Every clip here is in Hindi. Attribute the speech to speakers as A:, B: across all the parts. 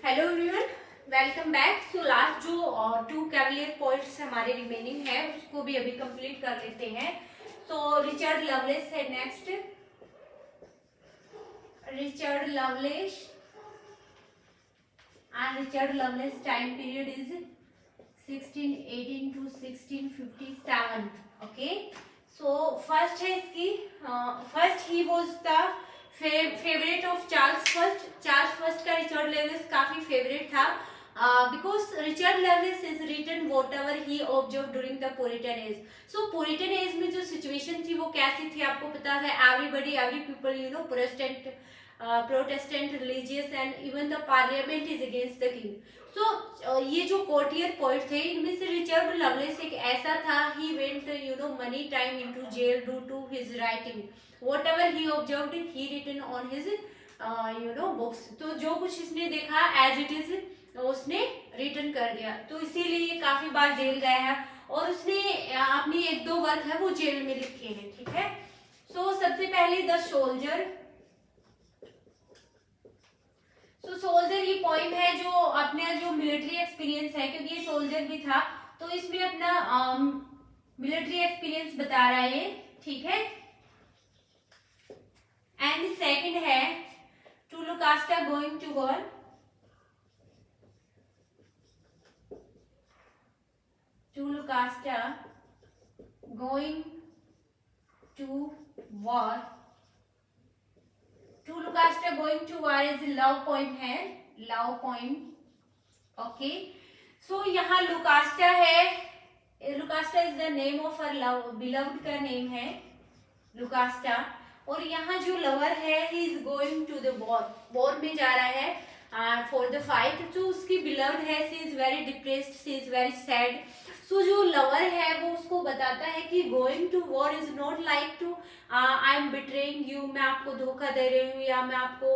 A: Hello everyone, welcome back. So last जो 2 कैवलियर पॉइंट्स हमारे रिमेनिंग है उसको भी अभी कंप्लीट कर लेते हैं। सो रिचर्ड लवलेस है next. Richard loveless and Richard Lovelace time period is 1618 to 1657. Okay, so first है इसकी first he was the favorite of Charles First. Charles First का Richard Lovelace काफी favorite था because Richard Lovelace is written whatever he observed during the Puritan age. So Puritan age में जो situation थी वो कैसी थी आपको पता है। every people Protestant religious and even the parliament is against the king. So ये जो courtier poet थे इनमें से रिचर्ड लवलेस एक ऐसा था, he went many time into jail due to his writing. Whatever he observed he written on his books. तो जो कुछ इसने देखा as it is उसने रिटर्न कर दिया, तो इसीलिए काफी बार जेल गया है और उसने अपनी 1-2 वर्क है वो जेल में लिखे हैं। ठीक है, सो सबसे पहले द सोल्जर। तो सोल्जर ये पॉइंट है जो अपने जो मिलिट्री एक्सपीरियंस है, क्योंकि ये सोल्जर भी था तो इसमें अपना मिलिट्री एक्सपीरियंस बता रहा है। ठीक है, एंड सेकंड है to Lucasta going to war. To Lucasta going to war. To Lucasta going to war is love point है, लव पॉइंट। ओके, सो यहाँ लुकास्टा है, Lucasta is the name of her love, beloved का नेम है लुकास्टा। और यहाँ जो लवर है he is going to the war, war में जा रहा है फॉर द फाइट। जो उसकी बिलव्ड है she is very depressed, she is very sad. So जो लवर है वो उसको बताता है कि going to war is not like to I am betraying you, मैं आपको धोखा दे रही हूँ या मैं आपको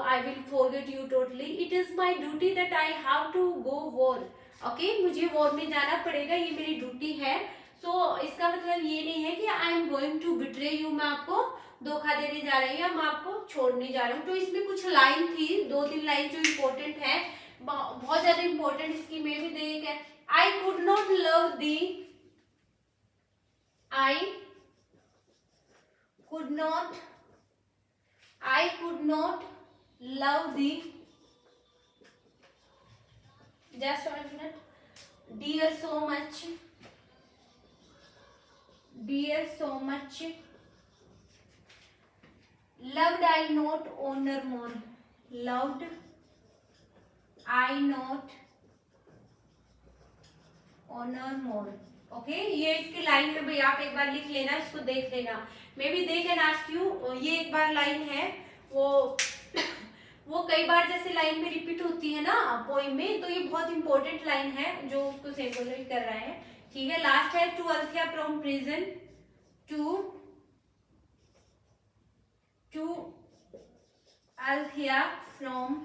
A: I will forget you totally. It is my duty that I have to go war. Okay, मुझे वॉर में जाना पड़ेगा, ये मेरी ड्यूटी है। सो इसका मतलब ये नहीं है कि I am going to betray you, मैं आपको धोखा देने जा रही हूँ या मैं आपको छोड़ने जा रहा हूँ। तो इसमें कुछ लाइन थी, 2-3 लाइन जो इम्पोर्टेंट है, बहुत ज्यादा इम्पोर्टेंट इसकी में भी देख है। I could not love thee. I could not love thee. Just 1 minute. Dear so much. Dear so much. Loved I not honor more. Loved I not honour more. Okay, ये इसकी लाइन है भाई, आप एक बार लिख लेना, इसको देख लेना। May be they can ask you, ये एक बार लाइन है वो कई बार जैसे लाइन में रिपीट होती है ना पोइम में, तो ये बहुत इंपॉर्टेंट लाइन है जो उसको सिंबलाइज कर रहा है। ठीक है, लास्ट है to Althea from prison. To Althea from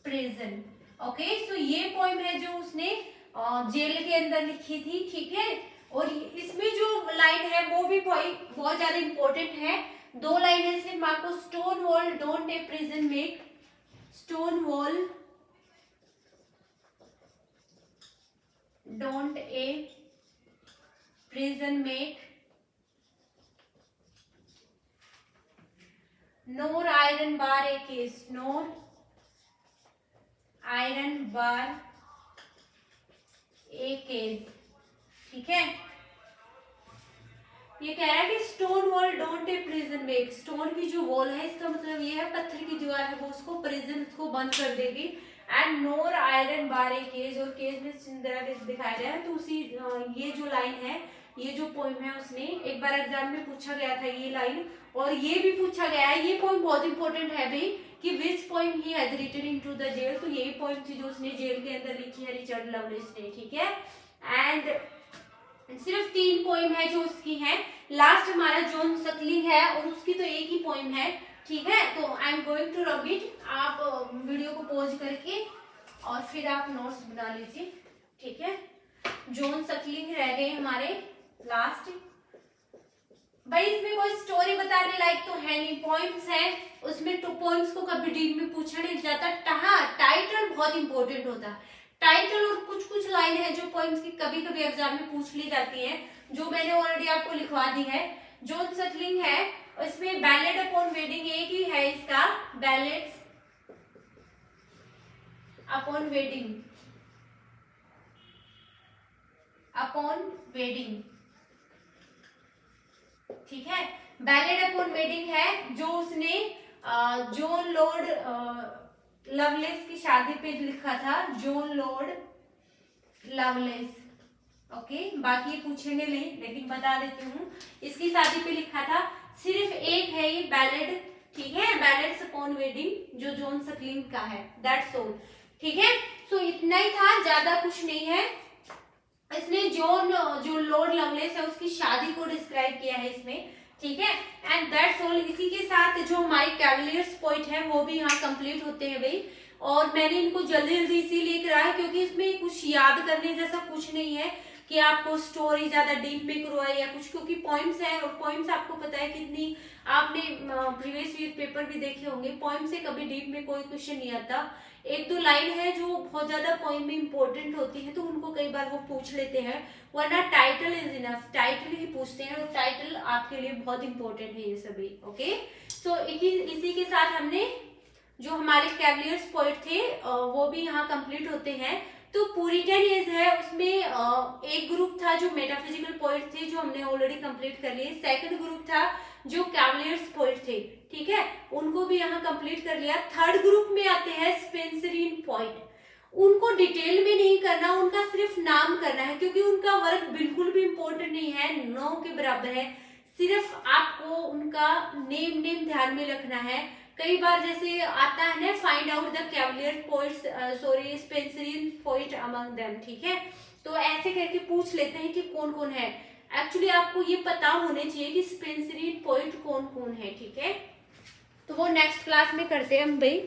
A: prison. Okay, so ये पोइम है जो उसने जेल के अंदर लिखी थी। ठीक है, और इसमें जो लाइन है वो भी बहुत ज्यादा इंपॉर्टेंट है। 2 लाइन है सिर्फ आपको। Stone wall don't a prison make, stone wall don't a prison make, nor iron bar a case, nor iron bar a cage. ठीक है, ये कह रहा है कि stone wall don't a prison make. Stone की जो वॉल है इसका मतलब ये है पत्थर की दीवार है वो उसको प्रिजन, उसको बंद कर देगी। And nor iron bar a cage, और केज में सिंदरा दिखाया गया है। तो उसी ये जो लाइन है, ये जो पोइम है उसने एक बार एग्जाम में पूछा गया था ये लाइन, और ये भी पूछा गया है। ये पोइम बहुत इंपॉर्टेंट है भाई कि which poem he has written into the jail. तो यही पोइम थी जो उसने जेल के अंदर लिखी है रिचर्ड लवलेस ने। ठीक है, एंड सिर्फ 3 पोइम है जो उसकी है। लास्ट हमारा जॉन सकलिंग है और उसकी तो एक ही पोइम है। ठीक है, तो I am going to rub it. आप वीडियो को पॉज करके और फिर आप नोट्स बना लीजिए। ठीक है, जॉन सकलिंग रह गए हमारे लास्ट। भाई इसमें कोई स्टोरी बताने लायक तो है नहीं, पॉइंट्स है उसमें, तो पॉइंट्स को कभी डीप में पूछा नहीं जाता। टाइटल बहुत इंपॉर्टेंट होता है, टाइटल और कुछ कुछ लाइन है जो पॉइंट्स की कभी कभी एग्जाम में पूछ ली जाती है, जो मैंने ऑलरेडी आपको लिखवा दी है। जॉन सटलिंग है, इसमें बैलेड अपॉन वेडिंग एक ही है इसका, ballads upon wedding, upon wedding, ठीक है। बैलेड अपॉन वेडिंग है जो उसने जॉन लॉर्ड लवलेस की शादी पे लिखा था, जॉन लॉर्ड लवलेस, ओके। बाकी पूछेंगे नहीं लेकिन बता देती हूँ, इसकी शादी पे लिखा था। सिर्फ एक है ये बैलेड, ठीक है, बैलेड्स अपॉन वेडिंग जो जॉन सटलिंग का है, दैट्स ऑल, ठीक है। सो इतना ही था, ज्यादा कुछ नहीं है। इसने जो लॉर्ड लवलेस है उसकी शादी को डिस्क्राइब किया है इसमें, ठीक है। And that's all. इसी के साथ जो हमारे कैवलियर्स पॉइंट है वो भी यहाँ कंप्लीट होते हैं भाई। और मैंने इनको जल्दी जल्दी इसीलिए कराया क्योंकि इसमें कुछ याद करने जैसा कुछ नहीं है कि आपको स्टोरी ज्यादा डीप में करवाए या कुछ, क्योंकि पॉइंट्स है, और पॉइंट्स आपको पता है कितनी, आपने प्रीवियस ईयर पेपर भी देखे होंगे, पॉइंट से कभी डीप में कोई क्वेश्चन नहीं आता। एक दो लाइन है जो बहुत ज्यादा पॉइंट में इंपॉर्टेंट होती है तो उनको कई बार वो पूछ लेते हैं, वरना टाइटल इज इनफ, टाइटल ही पूछते हैं, और टाइटल आपके लिए बहुत इंपॉर्टेंट है ये सभी, ओके। सो इसी के साथ हमने जो हमारे कैवलियर्स पॉइंट थे वो भी यहाँ कंप्लीट होते हैं। तो पुरिटन एज है उसमें एक ग्रुप था जो मेटाफिजिकल पॉइंट थे जो हमने ऑलरेडी कंप्लीट कर लिए, सेकंड ग्रुप था जो कैवलियर्स पॉइंट थे, ठीक है, उनको भी यहाँ कंप्लीट कर लिया। थर्ड ग्रुप में आते हैं स्पेंसरियन पॉइंट, उनको डिटेल में नहीं करना, उनका सिर्फ नाम करना है क्योंकि उनका वर्क बिल्कुल भी इंपॉर्टेंट नहीं है, 9 के बराबर है, सिर्फ आपको उनका नेम ध्यान में रखना है। कई बार जैसे आता है ना, find out the Cavalier points, sorry Spenserian point among them, ठीक है, तो ऐसे करके पूछ लेते हैं कि कौन कौन है। एक्चुअली आपको ये पता होने चाहिए कि स्पेंसरियन पॉइंट कौन कौन है, ठीक है। तो वो नेक्स्ट क्लास में करते हैं हम भाई।